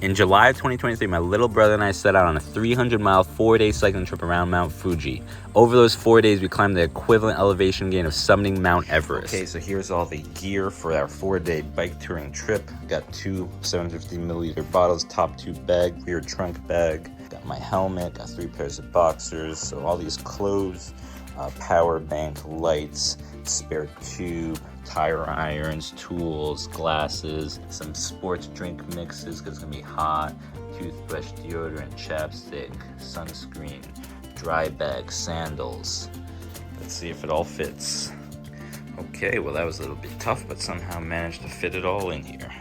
In July of 2023, my little brother and I set out on a 300-mile, 4-day cycling trip around Mount Fuji. Over those 4 days, we climbed the equivalent elevation gain of summiting Mount Everest. Okay, so here's all the gear for our 4-day bike touring trip. Got 2 750-milliliter bottles, top tube bag, rear trunk bag. Got my helmet, got 3 pairs of boxers, so all these clothes, power bank, lights, spare tube, tire irons, tools, glasses, some sports drink mixes because it's gonna be hot, toothbrush, deodorant, chapstick, sunscreen, dry bag, sandals. Let's see if it all fits. Okay, well that was a little bit tough, but somehow managed to fit it all in here.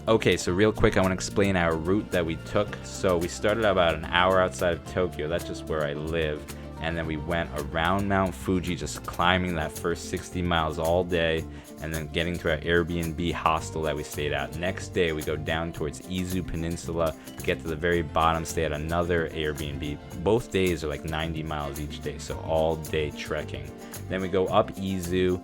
Okay, so real quick, I want to explain our route that we took. So we started about an hour outside of Tokyo, that's just where I live. And then we went around Mount Fuji, just climbing that first 60 miles all day, and then getting to our Airbnb hostel that we stayed at. Next day, we go down towards Izu Peninsula, get to the very bottom, stay at another Airbnb. Both days are like 90 miles each day, so all day trekking. Then we go up Izu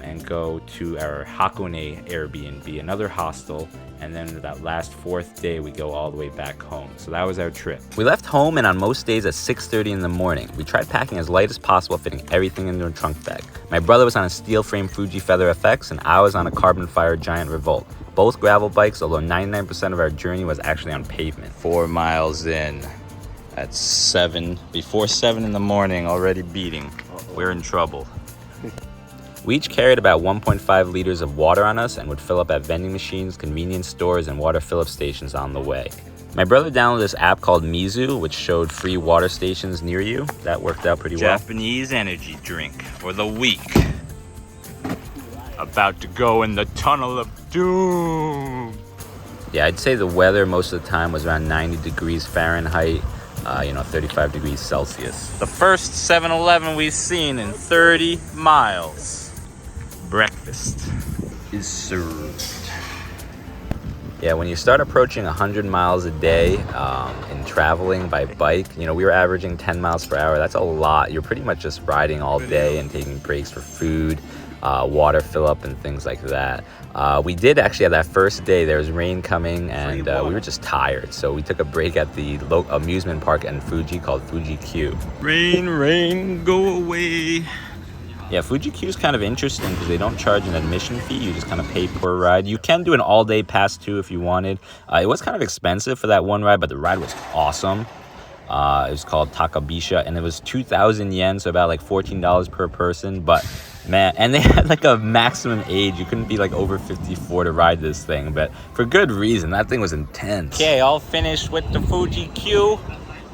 and go to our Hakone Airbnb, another hostel. And then that last 4th day, we go all the way back home. So that was our trip. We left home, and on most days at 6:30 in the morning. We tried packing as light as possible, fitting everything into a trunk bag. My brother was on a steel frame Fuji Feather FX, and I was on a carbon fiber Giant Revolt. Both gravel bikes, although 99% of our journey was actually on pavement. 4 miles in at 7, before 7 in the morning, already beating. We're in trouble. We each carried about 1.5 liters of water on us and would fill up at vending machines, convenience stores, and water fill-up stations on the way. My brother downloaded this app called Mizu, which showed free water stations near you. That worked out pretty well. Japanese energy drink for the weak. About to go in the tunnel of doom. Yeah, I'd say the weather most of the time was around 90 degrees Fahrenheit. 35 degrees Celsius. The first 7-Eleven we've seen in 30 miles. Breakfast is served. Yeah, when you start approaching 100 miles a day in traveling by bike, we were averaging 10 miles per hour. That's a lot. You're pretty much just riding all day and taking breaks for food, water fill up, and things like that. We did actually have that first day, there was rain coming, and we were just tired. So we took a break at the local amusement park in Fuji called Fuji Q. Rain, go away. Yeah, Fuji Q is kind of interesting because they don't charge an admission fee. You just kind of pay per ride. You can do an all-day pass too if you wanted. It was kind of expensive for that one ride, but the ride was awesome. It was called Takabisha, and it was 2,000 yen, so about like $14 per person. But man, and they had like a maximum age. You couldn't be like over 54 to ride this thing, but for good reason. That thing was intense. Okay, all finished with the Fuji Q.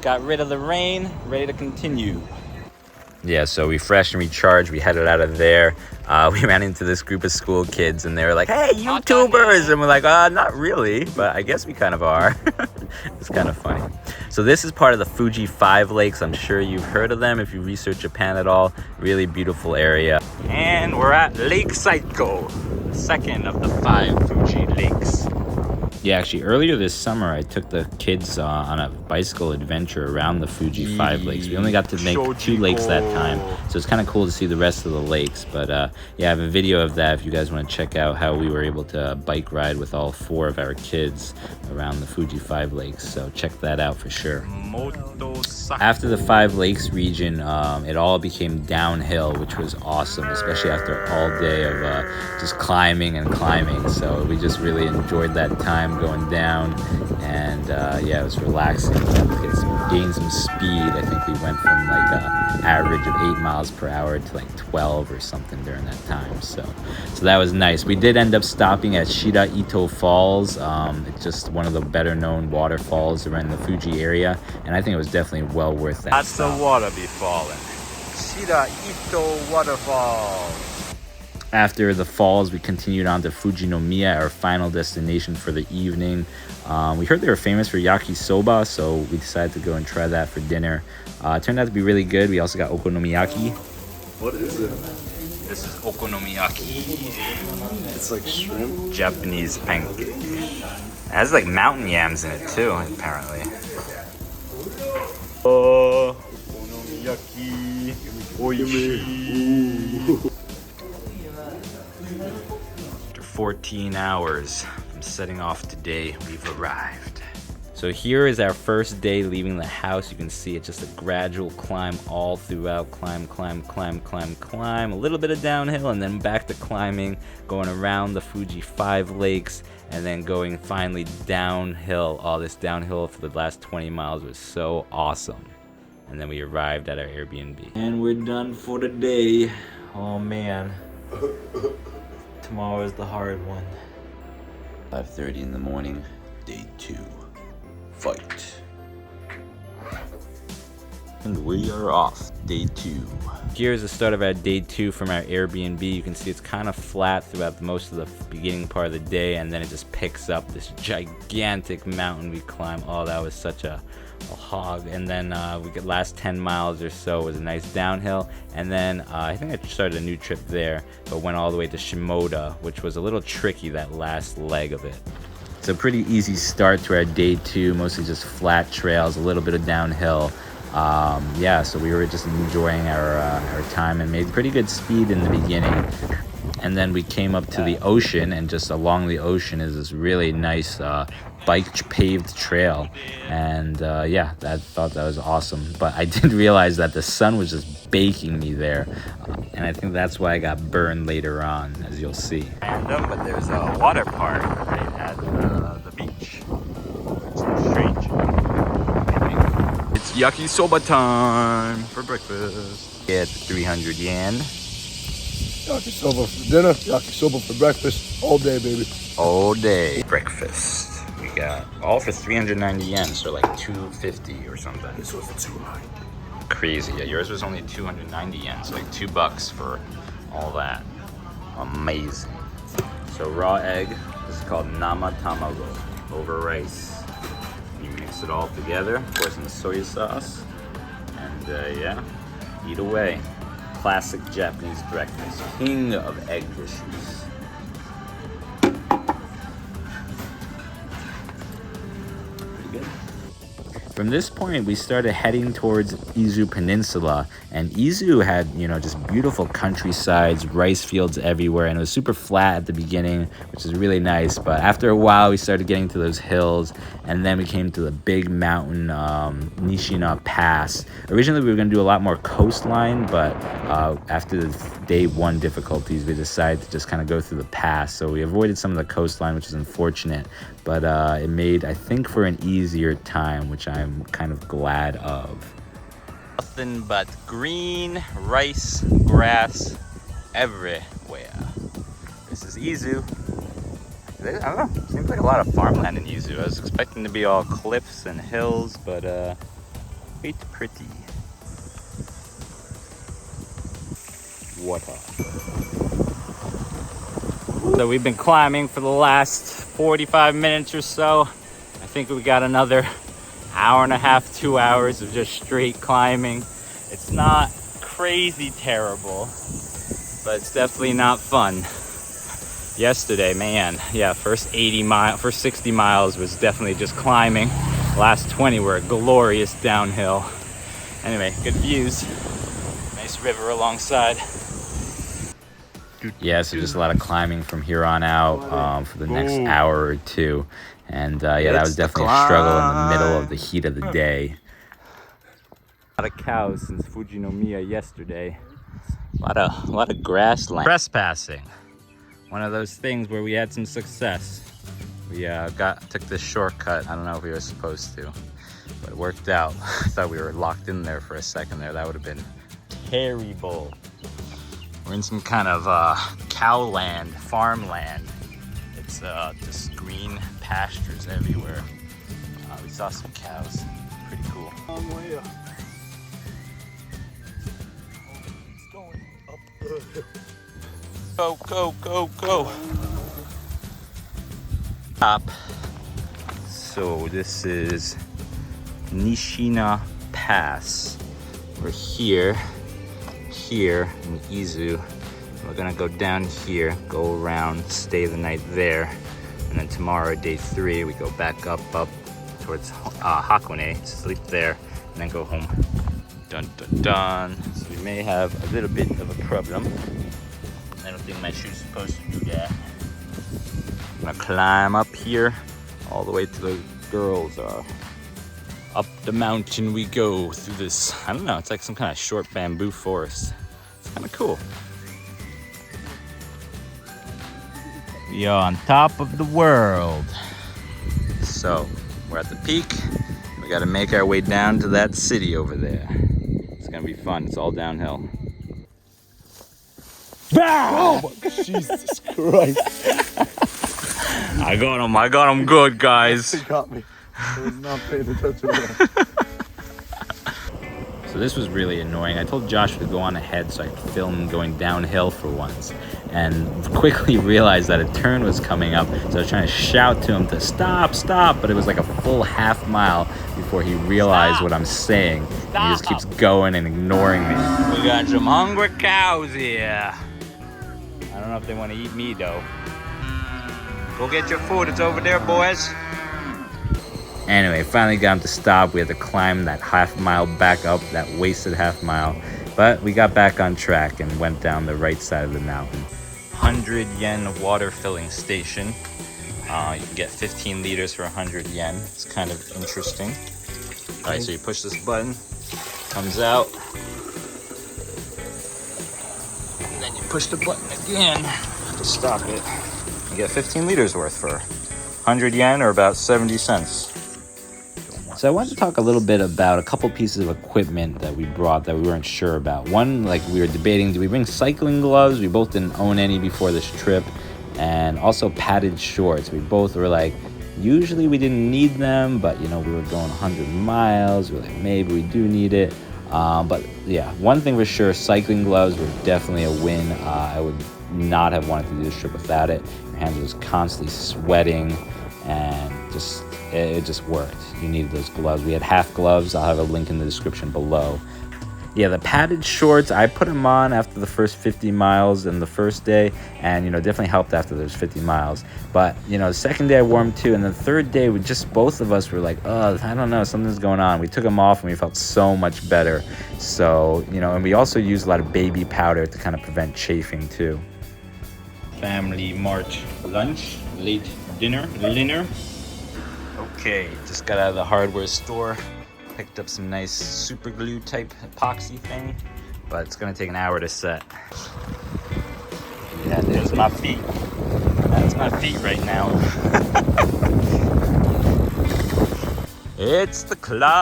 Got rid of the rain, ready to continue. Yeah, so refreshed and recharged. We headed out of there. We ran into this group of school kids, and they were like, "Hey, YouTubers!" And we're like, not really, but I guess we kind of are. It's kind of funny. So this is part of the Fuji 5 Lakes. I'm sure you've heard of them if you research Japan at all. Really beautiful area. And we're at Lake Saiko, the second of the 5 Fuji lakes. Yeah, actually, earlier this summer, I took the kids on a bicycle adventure around the Fuji 5 lakes. We only got to make 2 lakes that time, so it's kind of cool to see the rest of the lakes. But yeah, I have a video of that if you guys want to check out how we were able to bike ride with all 4 of our kids around the Fuji 5 lakes. So check that out for sure. After the 5 lakes region, it all became downhill, which was awesome, especially after all day of just climbing and climbing. So we just really enjoyed that time going down, and yeah, it was relaxing. Gain some speed. I think we went from like an average of 8 miles per hour to like 12 or something during that time. So that was nice. We did end up stopping at Shira Ito Falls. It's just one of the better known waterfalls around the Fuji area, and I think it was definitely well worth that. That's the water be falling. Shira Ito Waterfall. After the falls, we continued on to Fujinomiya, our final destination for the evening. We heard they were famous for yakisoba, so we decided to go and try that for dinner. It turned out to be really good. We also got okonomiyaki. What is it? This is okonomiyaki. It's like shrimp? Japanese pancake. It has like mountain yams in it too, apparently. Okonomiyaki. Oishii. 14 hours from setting off today. We've arrived. So here is our first day leaving the house. You can see it's just a gradual climb all throughout. Climb, climb, climb, climb, climb. A little bit of downhill and then back to climbing, going around the Fuji 5 lakes, and then going finally downhill. All this downhill for the last 20 miles was so awesome. And then we arrived at our Airbnb. And we're done for the day. Oh man. Tomorrow is the hard one. 5:30 in the morning, day 2. Fight. And we are off, day 2. Here's the start of our day 2 from our Airbnb. You can see it's kind of flat throughout most of the beginning part of the day, and then it just picks up this gigantic mountain we climb. Oh, that was such a hog. And then we get last 10 miles or so was a nice downhill, and then I think I started a new trip there, but went all the way to Shimoda, which was a little tricky, that last leg of it. It's a pretty easy start to our day 2, mostly just flat trails, a little bit of downhill. Yeah, so we were just enjoying our time and made pretty good speed in the beginning. And then we came up to the ocean, and just along the ocean is this really nice bike paved trail. And yeah, I thought that was awesome. But I did realize that the sun was just baking me there. And I think that's why I got burned later on, as you'll see. Random, but there's a water park right at the beach. It's strange. It's yakisoba time for breakfast. Yeah, it's 300 yen. Yakisoba for dinner, yakisoba for breakfast, all day, baby. All day. Breakfast. We got all for 390 yen, so like 250 or something. This was 290. Crazy. Yeah, yours was only 290 yen, so like $2 for all that. Amazing. So raw egg, this is called nama tamago, over rice. You mix it all together, pour some soy sauce, and yeah, eat away. Classic Japanese breakfast, king of egg dishes. From this point, we started heading towards Izu Peninsula, and Izu had, you know, just beautiful countrysides, rice fields everywhere, and it was super flat at the beginning, which is really nice. But after a while, we started getting to those hills, and then we came to the big mountain, Nishina Pass. Originally, we were going to do a lot more coastline, but after the day 1 difficulties, we decided to just kind of go through the pass. So we avoided some of the coastline, which is unfortunate, but it made, I think, for an easier time, which I'm kind of glad of. Nothing but green, rice, grass everywhere. This is Izu. I don't know, seems like a lot of farmland in Izu. I was expecting to be all cliffs and hills, but quite pretty. Water. So we've been climbing for the last 45 minutes or so. I think we got another hour and a half, 2 hours of just straight climbing. It's not crazy terrible, but it's definitely not fun. Yesterday, man, yeah, first 60 miles was definitely just climbing. Last 20 were a glorious downhill. Anyway, good views. Nice river alongside. Yeah, so just a lot of climbing from here on out for the next hour or two. And yeah, that was definitely a struggle in the middle of the heat of the day. A lot of cows since Fujinomiya yesterday. A lot of grassland. Trespassing. One of those things where we had some success. We took this shortcut. I don't know if we were supposed to, but it worked out. I thought we were locked in there for a second there. That would have been terrible. We're in some kind of cowland, farmland. It's just green pastures everywhere. We saw some cows. Pretty cool. Long way up. It's going up the hill. Go, go, go, go. Up. So this is Nishina Pass. We're here in Izu. We're gonna go down here, go around, stay the night there, and then tomorrow, day 3, we go back up towards Hakone, sleep there, and then go home. Dun dun dun. So we may have a little bit of a problem. I don't think my shoe's supposed to do that. Gonna climb up here all the way to the girls are. Up the mountain we go through this, I don't know, it's like some kind of short bamboo forest. It's kind of cool. We are on top of the world. So, we're at the peak. We gotta make our way down to that city over there. It's gonna be fun, it's all downhill. Oh my Jesus Christ. I got him good, guys. He got me. I was not paying attention to that. So this was really annoying. I told Josh to go on ahead so I could film going downhill for once, and quickly realized that a turn was coming up. So I was trying to shout to him to stop, but it was like a full half mile before he realized what I'm saying. And he just keeps going and ignoring me. We got some hungry cows here. I don't know if they want to eat me though. Go get your food, it's over there, boys. Anyway, finally got him to stop. We had to climb that half mile back up, that wasted half mile. But we got back on track and went down the right side of the mountain. 100 yen water filling station. You can get 15 liters for 100 yen. It's kind of interesting. All right, so you push this button, comes out. And then you push the button again to stop it. You get 15 liters worth for 100 yen or about 70 cents. So I wanted to talk a little bit about a couple pieces of equipment that we brought that we weren't sure about. One, like we were debating, do we bring cycling gloves? We both didn't own any before this trip. And also padded shorts. We both were like, usually we didn't need them, but you know, we were going 100 miles. We were like, maybe we do need it. But yeah, one thing for sure, cycling gloves were definitely a win. I would not have wanted to do this trip without it. Your hands was constantly sweating and it just worked. You needed those gloves. We had half gloves. I'll have a link in the description below. Yeah, the padded shorts, I put them on after the first 50 miles and the first day, and, you know, definitely helped after those 50 miles. But, you know, the second day I wore them too, and the third day, both of us were like, oh, I don't know, something's going on. We took them off and we felt so much better. So, you know, and we also used a lot of baby powder to kind of prevent chafing too. Family March lunch, late dinner. Okay, just got out of the hardware store. Picked up some nice super glue type epoxy thing, but it's gonna take an hour to set. Yeah, there's my feet. That's my feet right now. It's the climb.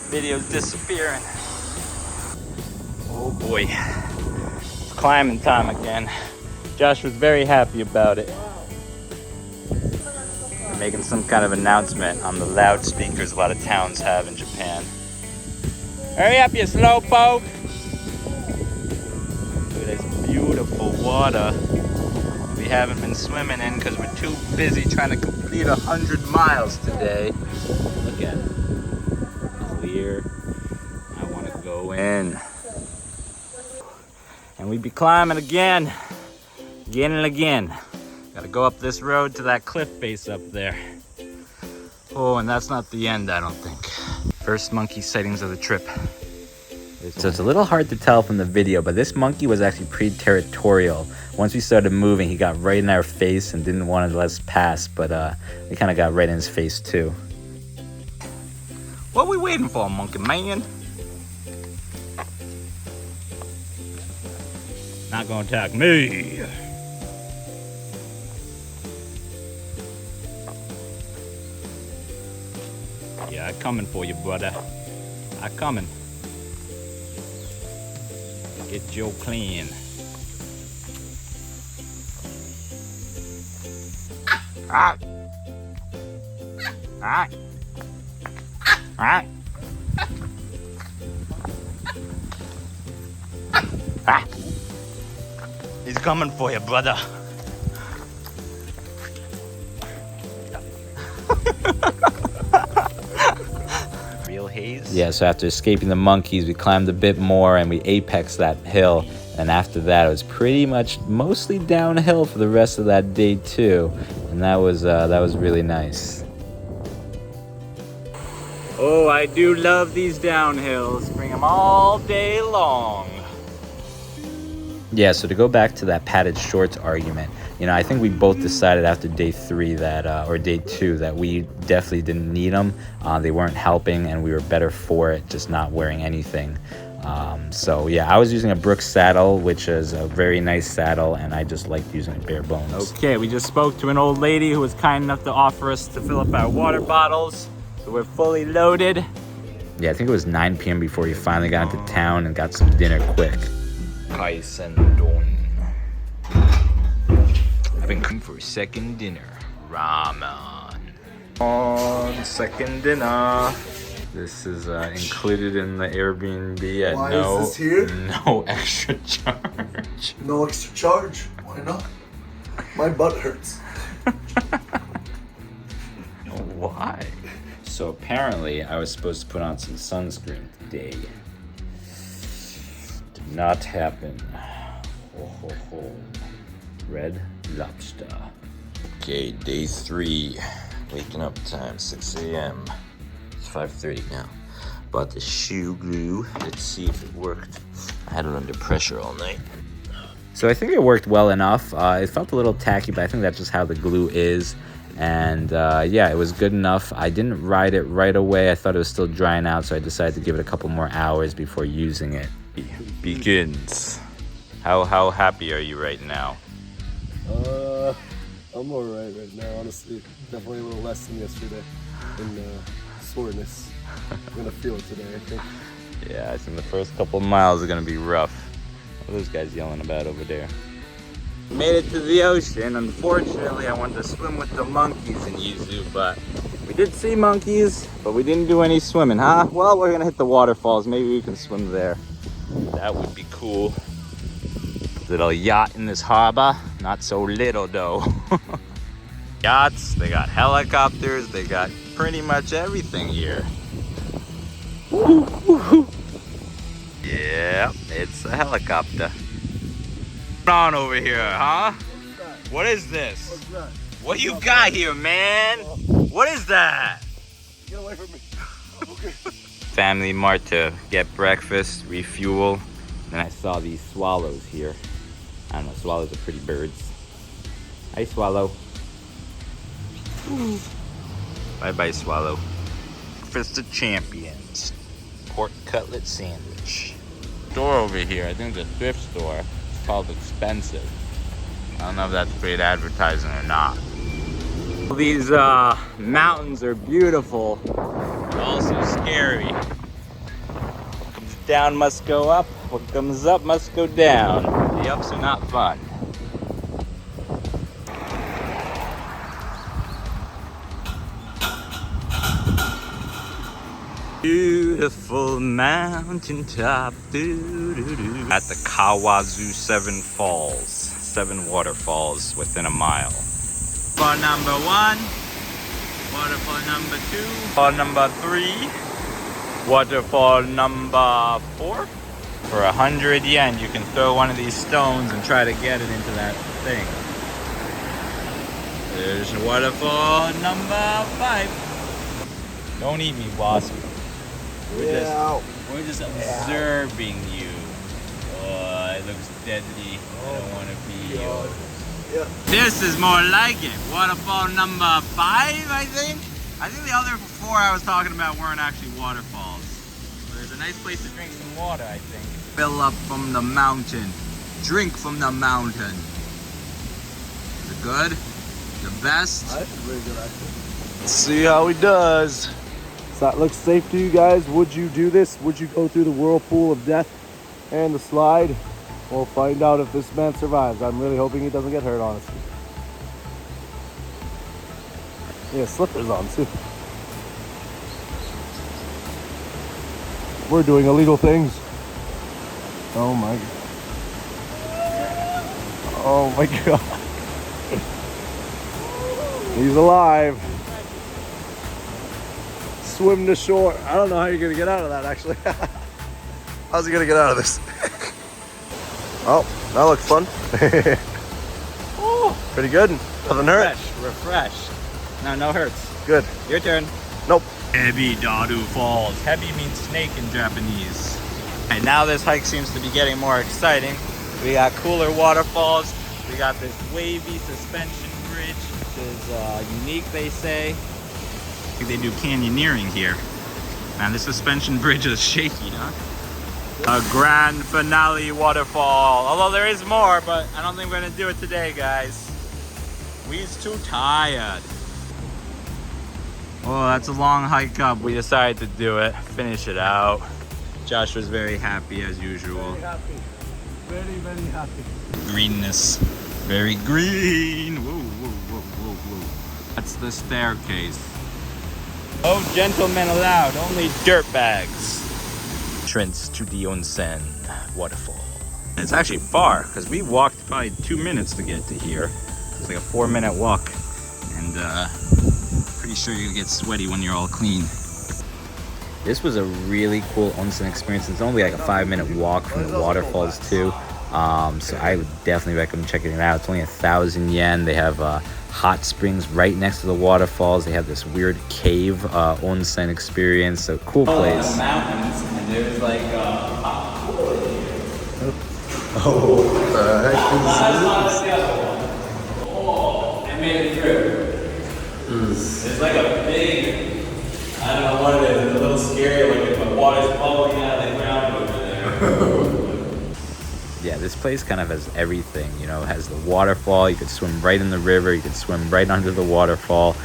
Video's disappearing. Oh boy, it's climbing time again. Josh was very happy about it. Making some kind of announcement on the loudspeakers a lot of towns have in Japan. Hurry up, you slowpoke! Look at this beautiful water we haven't been swimming in because we're too busy trying to complete 100 miles today. Look at it. Clear. I want to go in. And we be climbing again and again. Gotta go up this road to that cliff face up there. Oh, and that's not the end, I don't think. First monkey sightings of the trip. So it's a little hard to tell from the video, but this monkey was actually pretty territorial. Once we started moving, he got right in our face and didn't want to let us pass, but we kind of got right in his face too. What are we waiting for, monkey man? Not gonna attack me. Yeah, I'm coming for you, brother. I'm coming. Get Joe clean. Alright. Alright. Alright. Ah. He's coming for you, brother. Real haze? Yeah, so after escaping the monkeys, we climbed a bit more and we apexed that hill. And after that, it was pretty much mostly downhill for the rest of that day too. And that was really nice. Oh, I do love these downhills. Bring them all day long. Yeah, so to go back to that padded shorts argument, you know, I think we both decided after day 3 that, or day 2, that we definitely didn't need them. They weren't helping, and we were better for it, just not wearing anything. So yeah, I was using a Brooks saddle, which is a very nice saddle, and I just liked using it bare bones. Okay, we just spoke to an old lady who was kind enough to offer us to fill up our water bottles, so we're fully loaded. Yeah, I think it was 9 p.m. before we finally got into town and got some dinner quick. Kaisendon. I've been cooking for second dinner. Ramen. On second dinner. This is included in the Airbnb at Why is this here? no extra charge. No extra charge? Why not? My butt hurts. Why? So apparently I was supposed to put on some sunscreen today. Did not happen. Ho ho ho. Red Lobster. Okay, day 3. Waking up time, 6 a.m. It's 5:30 now. Bought the shoe glue. Let's see if it worked. I had it under pressure all night. So I think it worked well enough. It felt a little tacky, but I think that's just how the glue is. And yeah, it was good enough. I didn't ride it right away. I thought it was still drying out, so I decided to give it a couple more hours before using it. Begins. How happy are you right now? I'm alright right now, honestly. Definitely a little less than yesterday in soreness. I'm gonna feel it today, I think. Yeah, I think the first couple miles are gonna be rough. What are those guys yelling about over there? Made it to the ocean. Unfortunately, I wanted to swim with the monkeys in Izu, but we did see monkeys, but we didn't do any swimming, huh? Well, we're gonna hit the waterfalls. Maybe we can swim there. That would be cool. Little yacht in this harbor. Not so little though. Yachts, they got helicopters, they got pretty much everything here. Yeah, it's a helicopter. What's on over here, huh? What is this? What's that? What you got here, man? What is that? Get away from me. Okay. Family Mart to get breakfast, refuel. Then I saw these swallows here. I don't know, swallows are pretty birds. Hi, swallow. Bye-bye, swallow. Breakfast of Champions. Pork cutlet sandwich. Store over here, I think the thrift store. It's called Expensive. I don't know if that's paid advertising or not. These mountains are beautiful, but also scary. What comes down must go up. What comes up must go down. The ups are not fun. Beautiful mountaintop. At the Kawazu 7 Falls. 7 waterfalls within a mile. Waterfall number 1. Waterfall number 2. Waterfall number 3. Waterfall number 4. For 100 yen, you can throw one of these stones and try to get it into that thing. There's waterfall number 5. Don't eat me, wasp. We're just observing you. Oh, it looks deadly. I don't want to be you. Yeah. This is more like it. Waterfall number 5, I think. I think the other 4 I was talking about weren't actually waterfalls. But there's a nice place to drink some water, I think. Fill up from the mountain. Drink from the mountain. Is it good? The best? I think it's really good, actually. Let's see how he does. So that looks safe to you guys. Would you do this? Would you go through the whirlpool of death and the slide? We'll find out if this man survives. I'm really hoping he doesn't get hurt, honestly. He has slippers on, too. We're doing illegal things. Oh my god. Oh my god. He's alive. Swim to shore. I don't know how you're gonna get out of that, actually. How's he gonna get out of this? Oh, that looks fun. Oh, pretty good. Nothing hurt. Refreshed. No hurts. Good. Your turn. Nope. Hebi Falls. Hebi means snake in Japanese. And now this hike seems to be getting more exciting. We got cooler waterfalls. We got this wavy suspension bridge, which is unique, they say. I think they do canyoneering here. Man, this suspension bridge is shaky, huh? A grand finale waterfall. Although there is more, but I don't think we're gonna do it today, guys. We's too tired. Oh, that's a long hike up. We decided to do it, finish it out. Josh was very happy as usual. Very happy. Very, very happy. Greenness. Very green. Whoa, whoa, whoa, whoa, whoa. That's the staircase. No gentlemen allowed, only dirt bags. Entrance to the Onsen waterfall. And it's actually far, because we walked probably 2 minutes to get to here. It's like a 4-minute walk. And pretty sure you'll get sweaty when you're all clean. This was a really cool onsen experience. It's only like a 5-minute walk from the waterfalls too. So I would definitely recommend checking it out. It's only 1,000 yen. They have hot springs right next to the waterfalls. They have this weird cave onsen experience. So cool place. The mountains, and there's like hot pool here. Oh, what the heck is this? Oh, I made it through. There's like a big, I don't know what it is. It's a little scary looking, but water's bubbling out of the ground over there. Yeah, this place kind of has everything, you know. It has the waterfall. You could swim right in the river. You could swim right under the waterfall.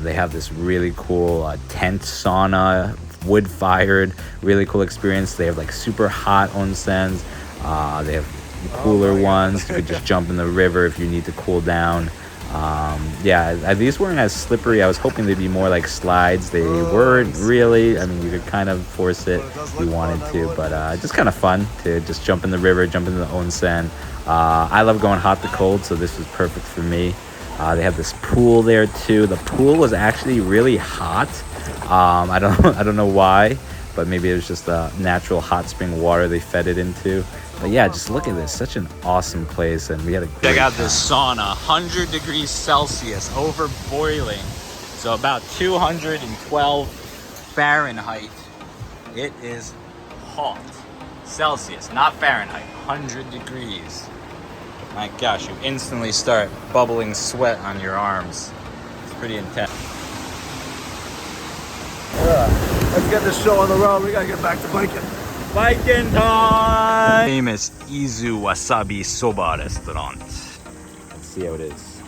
They have this really cool tent sauna, wood-fired, really cool experience. They have like super hot onsens. They have cooler ones. You could just jump in the river if you need to cool down. Yeah, these weren't as slippery. I was hoping they'd be more like slides. They weren't really. I mean, you could kind of force it if you wanted to, but just kind of fun to just jump in the river, jump into the onsen. I love going hot to cold, so this was perfect for me. They have this pool there too. The pool was actually really hot. I don't know why, but maybe it was just the natural hot spring water they fed it into. But yeah, just look at this. Such an awesome place, and we had a great Check out time. this sauna, 100 degrees Celsius, over boiling. So about 212 Fahrenheit. It is hot. Celsius, not Fahrenheit. 100 degrees. My gosh, you instantly start bubbling sweat on your arms. It's pretty intense. Let's get this show on the road. We gotta get back to biking. Biking time! Famous Izu Wasabi Soba restaurant. Let's see how it is.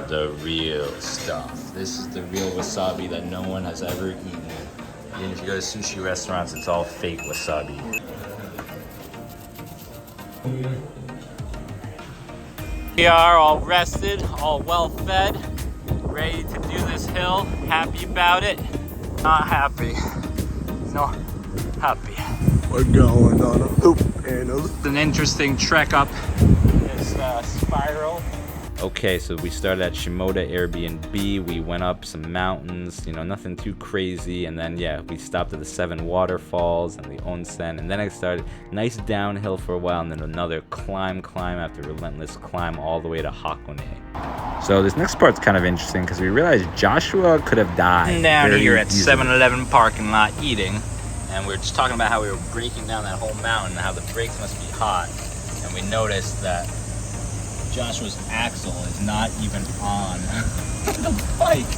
The real stuff. This is the real wasabi that no one has ever eaten. And if you go to sushi restaurants, it's all fake wasabi. We are all rested, all well fed, ready to do this hill. Happy about it? Not happy. No. Happy. We're going on a loop and a loop. It's an interesting trek up this spiral. Okay, so we started at Shimoda Airbnb. We went up some mountains, you know, nothing too crazy. And then, yeah, we stopped at the 7 waterfalls and the onsen. And then I started nice downhill for a while, and then another climb after relentless climb all the way to Hakone. So this next part's kind of interesting because we realized Joshua could have died. Down here at easily. 7-Eleven parking lot eating. And we were just talking about how we were breaking down that whole mountain, how the brakes must be hot. And we noticed that Joshua's axle is not even on the bike.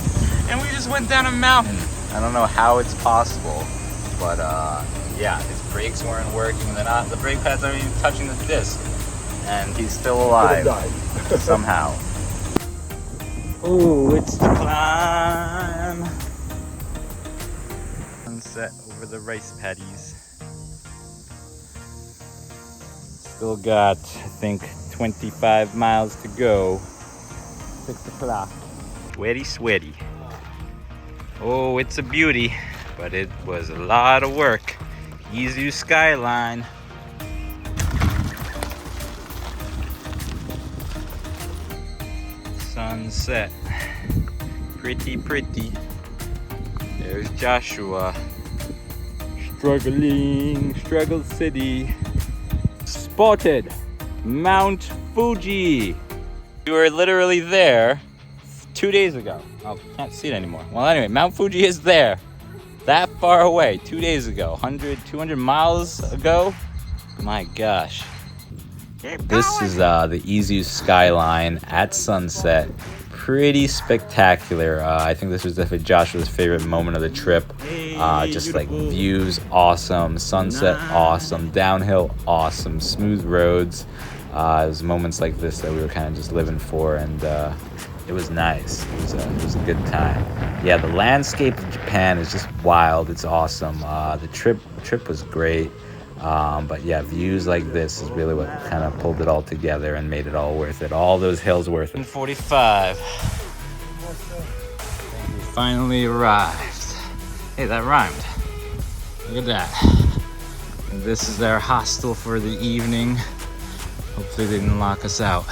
And we just went down a mountain. I don't know how it's possible, but yeah, his brakes weren't working. The brake pads aren't even touching the disc. And he's still alive somehow. Oh, it's the climb. Sunset over the rice paddies. Still got, I think, 25 miles to go. 6 o'clock. Sweaty. Oh, it's a beauty, but it was a lot of work. Izu skyline. Sunset. Pretty. There's Joshua. Struggle city. Spotted Mount Fuji. We were literally there 2 days ago. Oh, can't see it anymore. Well, anyway, Mount Fuji is there. That far away, 2 days ago. 200 miles ago. My gosh. This is the Izu skyline at sunset. Pretty spectacular. I think this was definitely Joshua's favorite moment of the trip. Just like views, awesome. Sunset, awesome. Downhill, awesome. Smooth roads. It was moments like this that we were kind of just living for, and it was nice. It was a good time. Yeah, the landscape of Japan is just wild. It's awesome. The trip was great. But yeah, views like this is really what kind of pulled it all together and made it all worth it. All those hills worth it. 45. We finally arrived. Hey, that rhymed. Look at that. And this is their hostel for the evening. Hopefully they didn't lock us out.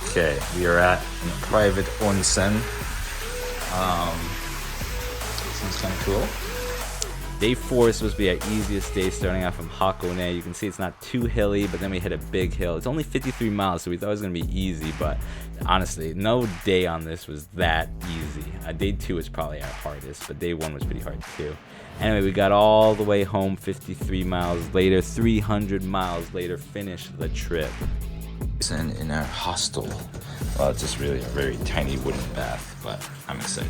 Okay, we are at a private onsen. Seems kind of cool. Day 4 is supposed to be our easiest day, starting off from Hakone. You can see it's not too hilly, but then we hit a big hill. It's only 53 miles, so we thought it was going to be easy, but honestly, no day on this was that easy. Day 2 was probably our hardest, but day 1 was pretty hard too. Anyway, we got all the way home 53 miles later, 300 miles later, finished the trip. And in our hostel, well, it's just really a very tiny wooden bath, but I'm excited.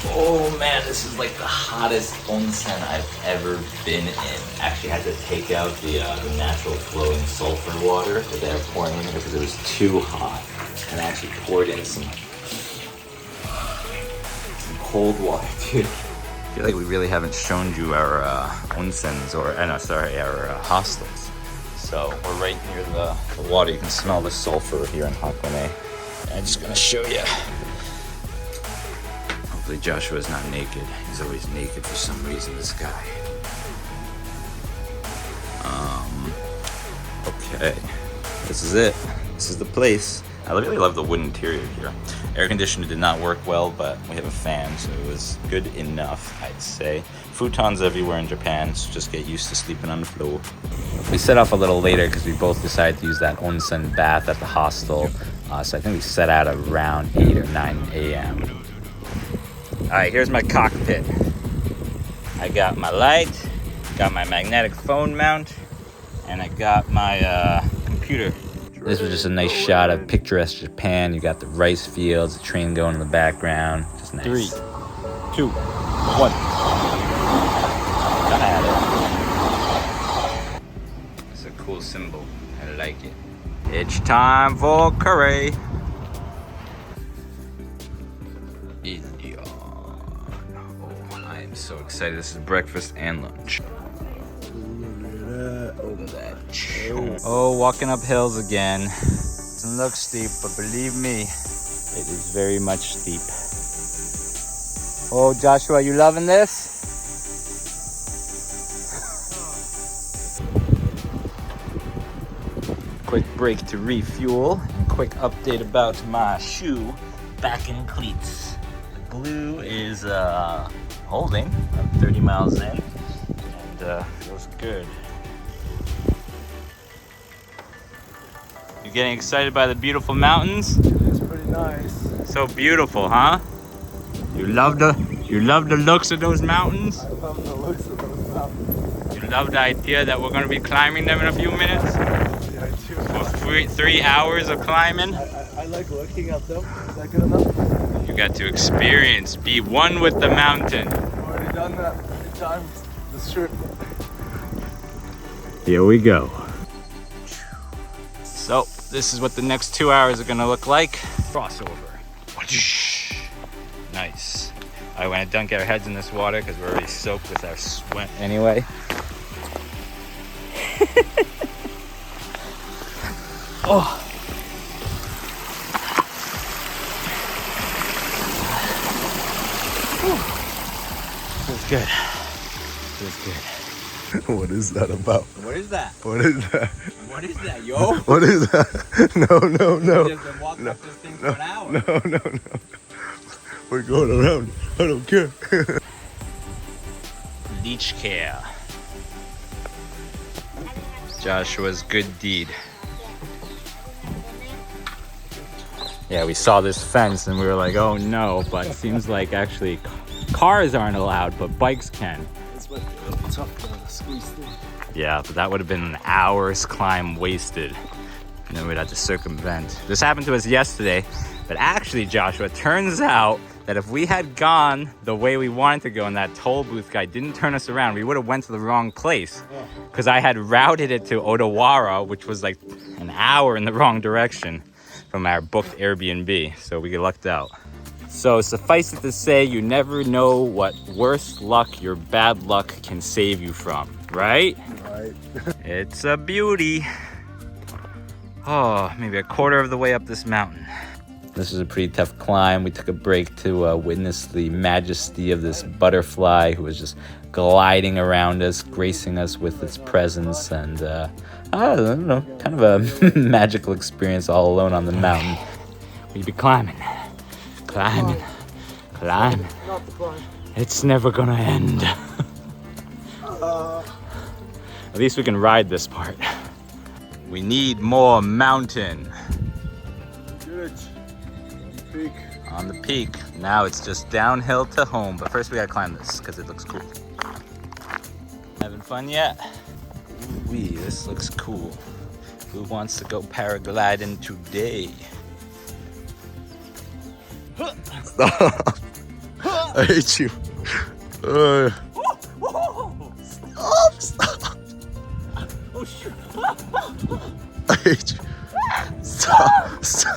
Oh man, this is like the hottest onsen I've ever been in. Actually had to take out the natural flowing sulfur water that they were pouring in here because it was too hot. And I actually poured in some cold water too. I feel like we really haven't shown you our onsens, or our hostels. So we're right near the water. You can smell the sulfur here in Hakone. I'm just gonna show you. Hopefully Joshua's not naked. He's always naked for some reason, this guy. Okay, this is it. This is the place. I really love the wood interior here. Air conditioner did not work well, but we have a fan, so it was good enough, I'd say. Futons everywhere in Japan, so just get used to sleeping on the floor. We set off a little later because we both decided to use that onsen bath at the hostel. So I think we set out around 8 or 9 a.m. All right, here's my cockpit. I got my light, got my magnetic phone mount, and I got my computer. This was just a nice shot of picturesque Japan. You got the rice fields, the train going in the background. Just nice. 3, 2, 1. It's a cool symbol. I like it. It's time for curry. India. Oh, I am so excited. This is breakfast and lunch. Look at that. Oh, walking up hills again. Doesn't look steep, but believe me, it is very much steep. Oh, Joshua, you loving this? Quick break to refuel, and quick update about my shoe back in cleats. The glue is holding. I'm 30 miles in, and feels good. You getting excited by the beautiful mountains? It's pretty nice. So beautiful, huh? You love the looks of those mountains? I love the looks of those mountains. You love the idea that we're going to be climbing them in a few minutes? Yeah, I do. For 3 hours of climbing? I like looking at them. Is that good enough? You got to experience, be one with the mountain. I've already done that many times this trip. Here we go. So, this is what the next 2 hours are gonna look like. Crossover. Nice. All right, we're gonna dunk our heads in this water because we're already soaked with our sweat anyway. Oh. Feels good. Feels good. What is that about? What is that? What is that? What is that, yo? What is that? No. We've just been walking up this thing for an hour. No. We're going around. I don't care. Leech care. Joshua's good deed. Yeah, we saw this fence and we were like, oh no, but it seems like actually cars aren't allowed, but bikes can. This might be a little tough for us. Yeah, but that would have been an hour's climb wasted. And then we'd have to circumvent. This happened to us yesterday, but actually, Joshua, it turns out that if we had gone the way we wanted to go and that toll booth guy didn't turn us around, we would have went to the wrong place. Because I had routed it to Odawara, which was like an hour in the wrong direction from our booked Airbnb. So we lucked out. So suffice it to say, you never know what worse luck your bad luck can save you from, right? Right. It's a beauty. Oh, maybe a quarter of the way up this mountain. This was a pretty tough climb. We took a break to witness the majesty of this butterfly who was just gliding around us, gracing us with its presence, and I don't know, kind of a magical experience all alone on the mountain. We be climbing. Climbing, climbing. It's never gonna end. At least we can ride this part. We need more mountain. Good. Peak. On the peak. Now it's just downhill to home. But first we gotta climb this because it looks cool. Having fun yet? Ooh-wee, this looks cool. Who wants to go paragliding today? Stop. I hate you. Stop. Oh, shoot. I hate you. Stop. So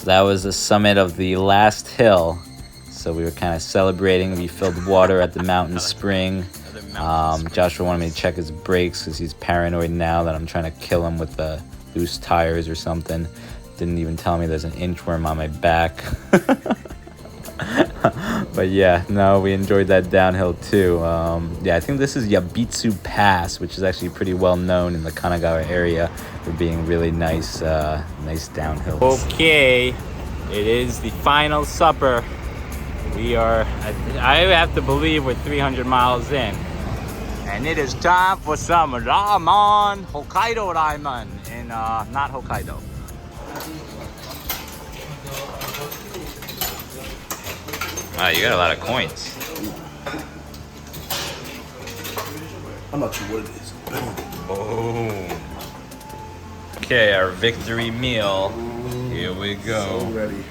that was the summit of the last hill. So we were kind of celebrating. We filled water at the mountain spring. Joshua wanted me to check his brakes because he's paranoid now that I'm trying to kill him with the loose tires or something. Didn't even tell me there's an inchworm on my back. But yeah, no, we enjoyed that downhill too. Yeah, I think this is Yabitsu Pass, which is actually pretty well known in the Kanagawa area for being really nice, nice downhill. Okay, it is the final supper. We are, I have to believe we're 300 miles in. And it is time for some ramen, Hokkaido ramen, in not Hokkaido. Wow, you got a lot of coins. I'm not sure what it is. Oh. Okay, our victory meal. Here we go. So ready.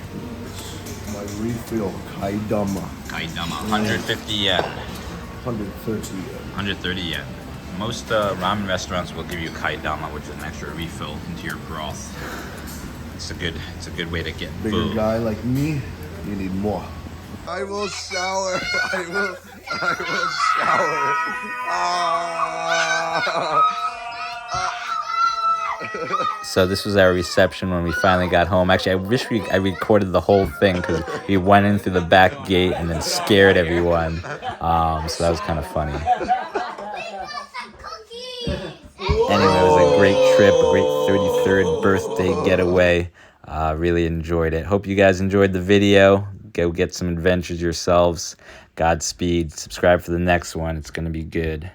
My refill, kaidama. Kaidama, 150 yen. 130 yen. 130 yen. Most ramen restaurants will give you kaidama, which is an extra refill into your broth. It's a good way to get Bigger food. guy like me, you need more. I will shower. I will shower. So this was our reception when we finally got home. Actually, I wish I recorded the whole thing because we went in through the back gate and then scared everyone. So that was kind of funny. Anyway, it was a great trip, a great 33rd birthday getaway. Really enjoyed it. Hope you guys enjoyed the video. Go get some adventures yourselves. Godspeed. Subscribe for the next one. It's going to be good.